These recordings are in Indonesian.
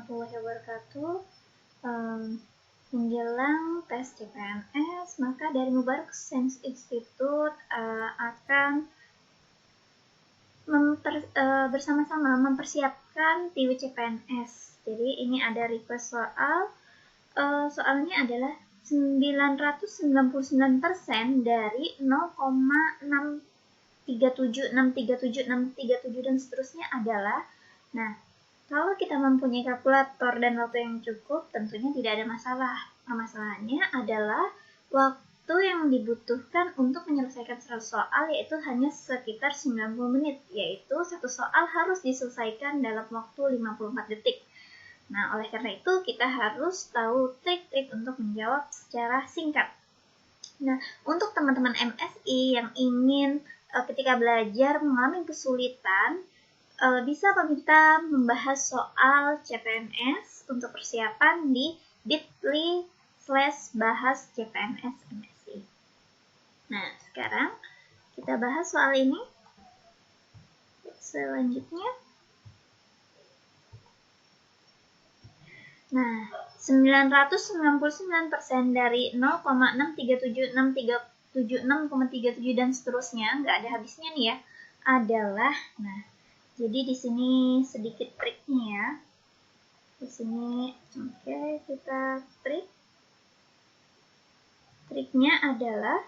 warahmatullahi wabarakatuh. Menjelang tes CPNS, maka dari Mubarak Science Institute akan bersama-sama mempersiapkan TIWI CPNS. Jadi ini ada request soal. Soalnya adalah 999% dari 0,637, 637, 637 dan seterusnya adalah, nah, kalau kita mempunyai kalkulator dan waktu yang cukup, tentunya tidak ada masalah. Masalahnya adalah waktu yang dibutuhkan untuk menyelesaikan 100 soal, yaitu hanya sekitar 90 menit, yaitu satu soal harus diselesaikan dalam waktu 54 detik. Nah, oleh karena itu kita harus tahu trik-trik untuk menjawab secara singkat. Nah, untuk teman-teman MSI yang ingin ketika belajar mengalami kesulitan, bisa meminta membahas soal CPNS untuk persiapan di bit.ly/bahas CPNS MSI. Nah, sekarang kita bahas soal ini. Selanjutnya. Nah, 999% dari 0,637, dan seterusnya, nggak ada habisnya nih ya, adalah, nah, jadi di sini sedikit triknya ya. Di sini, oke, kita trik. Triknya adalah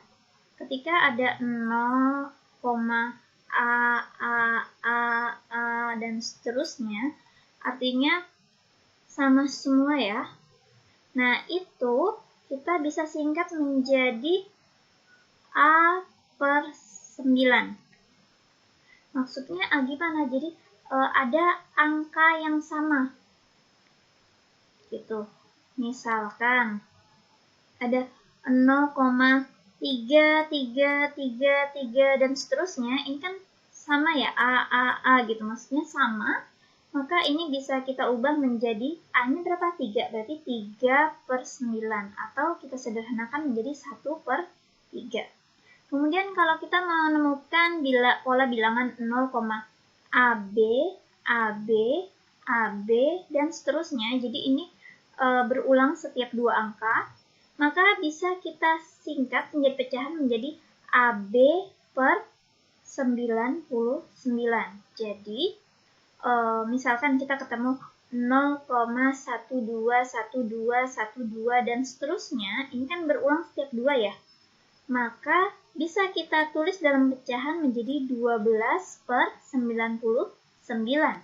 ketika ada 0, A, dan seterusnya, artinya sama semua ya. Nah, itu kita bisa singkat menjadi A/9. Maksudnya gimana? Jadi ada angka yang sama. Gitu. Misalkan ada 0,3333 dan seterusnya, ini kan sama ya, A gitu. Maksudnya sama. Maka ini bisa kita ubah menjadi A-nya berapa? 3, berarti 3/9. Atau kita sederhanakan menjadi 1/3. Kemudian kalau kita menemukan pola bilangan 0,AB, AB, AB, dan seterusnya, jadi ini berulang setiap 2 angka, maka bisa kita singkat menjadi pecahan menjadi AB/99. Jadi, misalkan kita ketemu 0,121212 dan seterusnya, ini kan berulang setiap 2 ya. Maka bisa kita tulis dalam pecahan menjadi 12/99.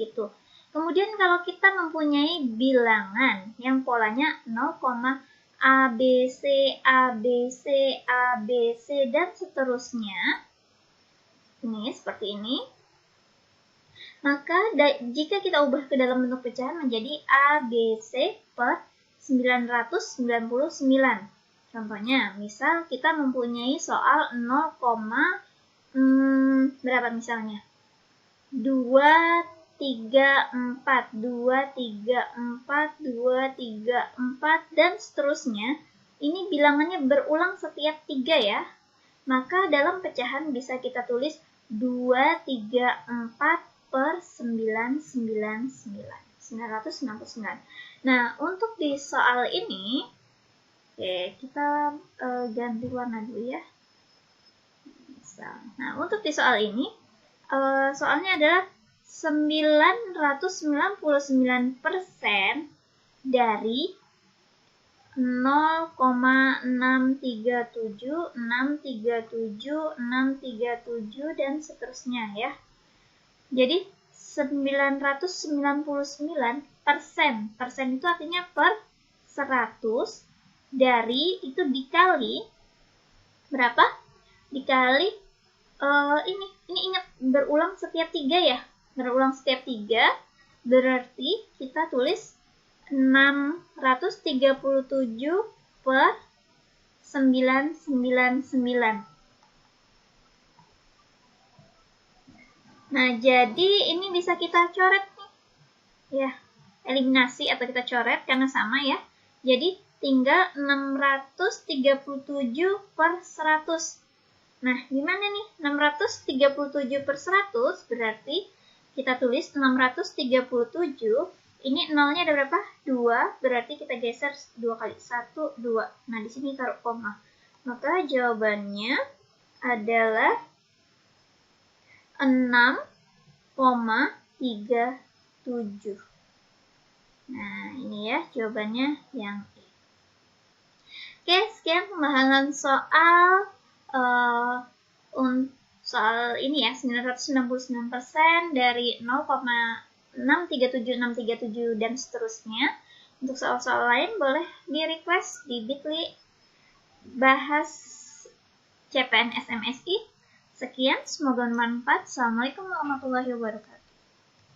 Gitu. Kemudian kalau kita mempunyai bilangan yang polanya 0,ABC, ABC, ABC, dan seterusnya, ini seperti ini, maka jika kita ubah ke dalam bentuk pecahan menjadi ABC/999. Contohnya, misal kita mempunyai soal 0, berapa misalnya? 234, 234, 234, dan seterusnya. Ini bilangannya berulang setiap 3 ya. Maka dalam pecahan bisa kita tulis 234/999. Nah, untuk di soal ini, oke, kita ganti warna dulu ya. Nah, untuk di soal ini, soalnya adalah 999% dari 0,637, 637, 637, dan seterusnya ya. Jadi 999%. Persen itu artinya per 100. Dari itu dikali berapa? Dikali ini ingat berulang setiap 3 ya. Berulang setiap 3 berarti kita tulis 637/999. Nah, jadi ini bisa kita coret nih. Ya, eliminasi atau kita coret karena sama ya. Jadi tinggal 637/100. Nah, gimana nih? 637/100 berarti kita tulis 637 Ini nolnya ada berapa? 2, berarti kita geser 2 kali. 1, 2. Nah, di sini taruh koma. Maka jawabannya adalah 6,37. Nah, ini ya jawabannya yang E. Oke, sekian pembahasan soal ini ya, 999% dari 0,637637 dan seterusnya. Untuk soal-soal lain boleh di request di bit.ly bahas CPNS MSI. Sekian, semoga bermanfaat. Assalamualaikum warahmatullahi wabarakatuh.